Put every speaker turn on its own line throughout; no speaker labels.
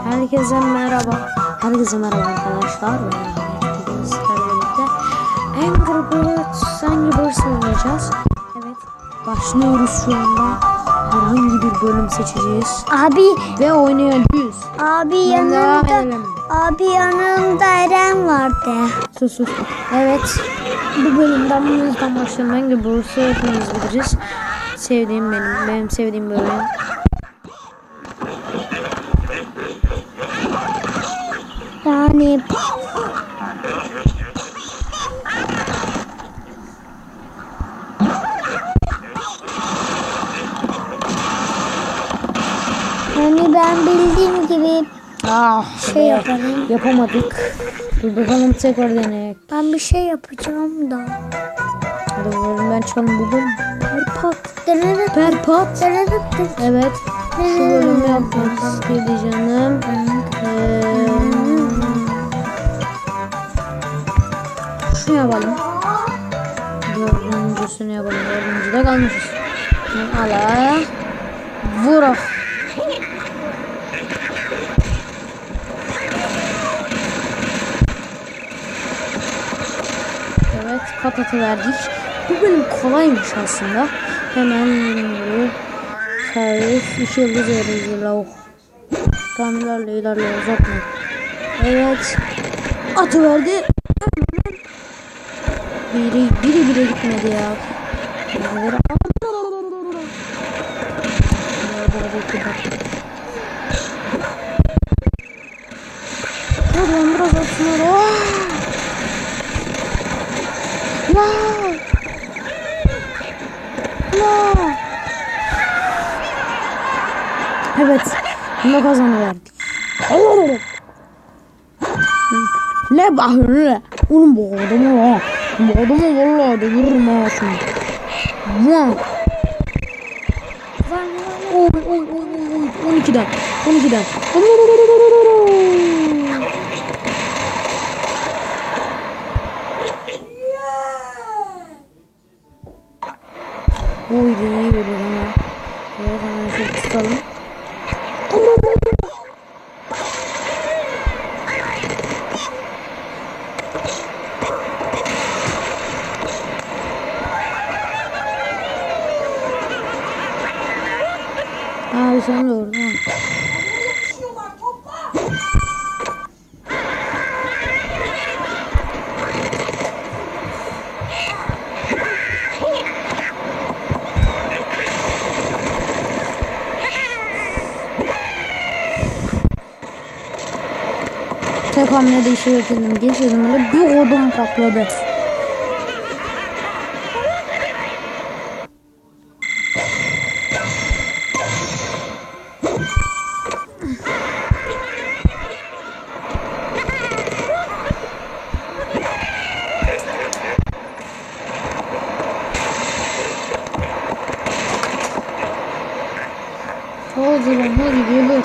Herkese merhaba. Herkese merhaba arkadaşlar. Bugün sizlerle birlikte Angry Birds oynayacağız. Evet, başlıyoruz şu anda. Herhangi bir bölüm seçeceğiz.
Abi
Ve oynayacağız.
abi
Devam
yanında
edelim.
Eren vardı.
Sus. Evet. Bu bölümden başlayalım. Angry Birds'ı hepimiz biliriz. Benim sevdiğim bir oyun.
Yani ben bildiğim gibi şey yapalım.
Yapamadık. Dur bakalım tekrar deneyelim.
Ben bir şey yapacağım da.
Hadi bakalım ben çalın bugün.
Perpat.
Perpat. Evet. Şu bölümü yapmak istedi canım. Şunu yapalım. Dördüncüsünü yapalım. Dördüncüde kalmışız. Ala. Vura. Evet, kat verdik. Bu bölüm kolaymış aslında. Hemen servis 2 yıldız veririz. Lavuk. Kamillerle ilerle uzatma. Evet. Atı verdi. Biri gitmedi ya. Hadi biraz atıyor. Ya. Evet. Buna kazanıverdik. Ne bakıyorsun? Oğlum bu adamı ha. Bu adamı vallahi dövürüm ha şimdi. Vah. Oy 12'den. Oy iyi böyle ama. Evet hemen şöyle tutalım. Abi sen de orada. Tek hamlede işe getirdim. Geçirdim öyle bir odum patladı. Hadi gelir.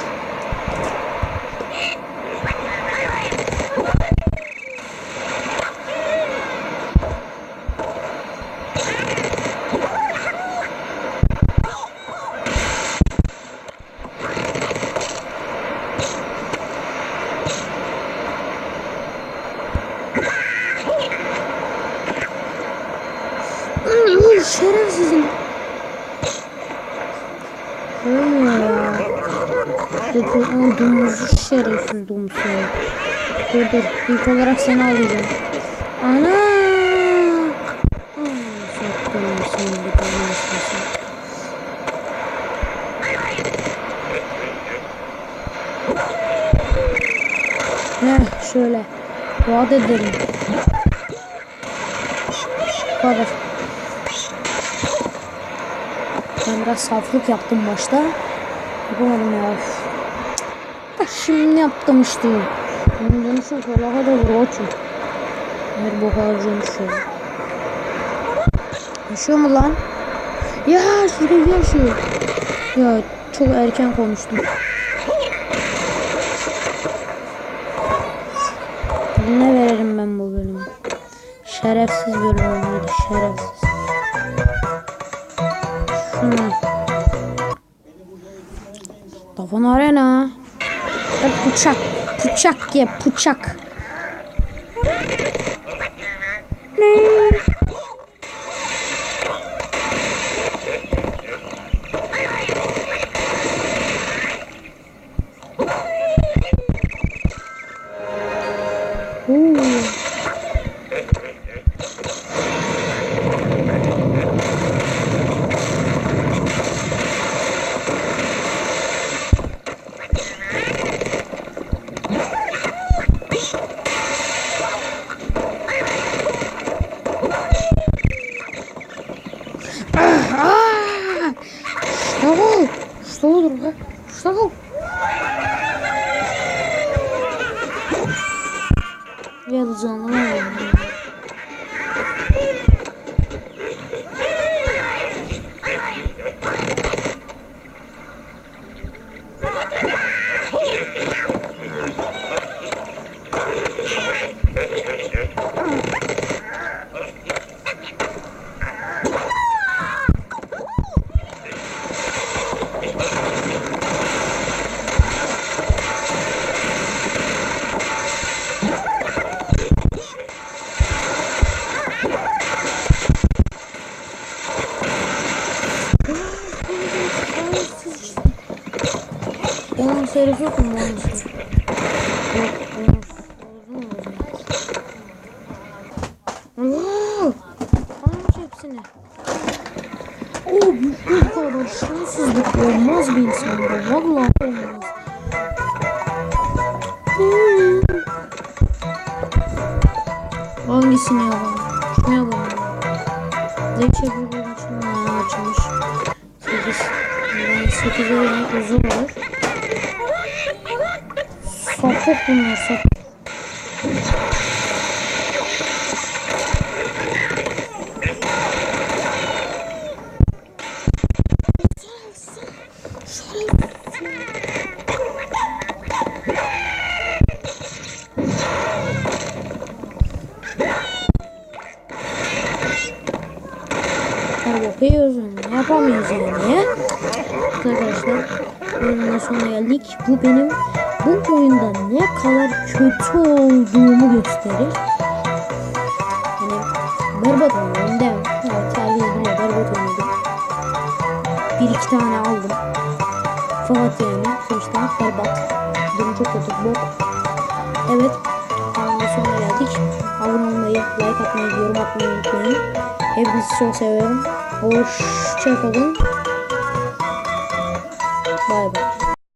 Şerefsizim. Ölmüyor ya. Domuz şerefsiz domuz ya. Dur. İlk olarak seni alacağım. Ana. Şöyle. Vaat edelim. Bu kadar. Ben biraz saflık yaptım başta. Yapamadım ya. Şimdi yaptım işte. Bunun dönüşüm kolağa da vuracağım. Her boka harcıyorum şöyle. Yaşıyor mu lan? Ya sürekli yaşıyor. Ya çok erken konuştum. Ne veririm ben bu bölümü? Şerefsiz bölüm olmalıydı. Şerefsiz. Şuna. Tafan arena. Bıçak. Bıçak ye bıçak. Что olur? Что? Ya canım. Onun serifi yok mu? Yok. Allah! Almış hepsini. Bu kadar şanssızlık olmaz bir insanda. Vallahi olmaz. Hangisini yapalım? Şunu yapalım. Değişebilir benim için açılmış. 8. Yani 8'e uzun olur. Sapık bunlar sapık. Yapıyoruz onu. Yapamıyoruz yani. Arkadaşlar oyunun sonuna geldik. Bu benim bu oyunda ne kadar kötü olduğumu gösterir. Hani berbat oynuyorum değil mi? Evet, herkes biliyor berbat oynadım. 1-2 tane aldım. Fakat yani sonuçta berbat. Durum çok kötü. Bok. Evet. Oyunun sonuna geldik. Abone olmayı, like atmayı, yorum atmayı unutmayın. Hepinizi çok seviyorum. Hoşçakalın.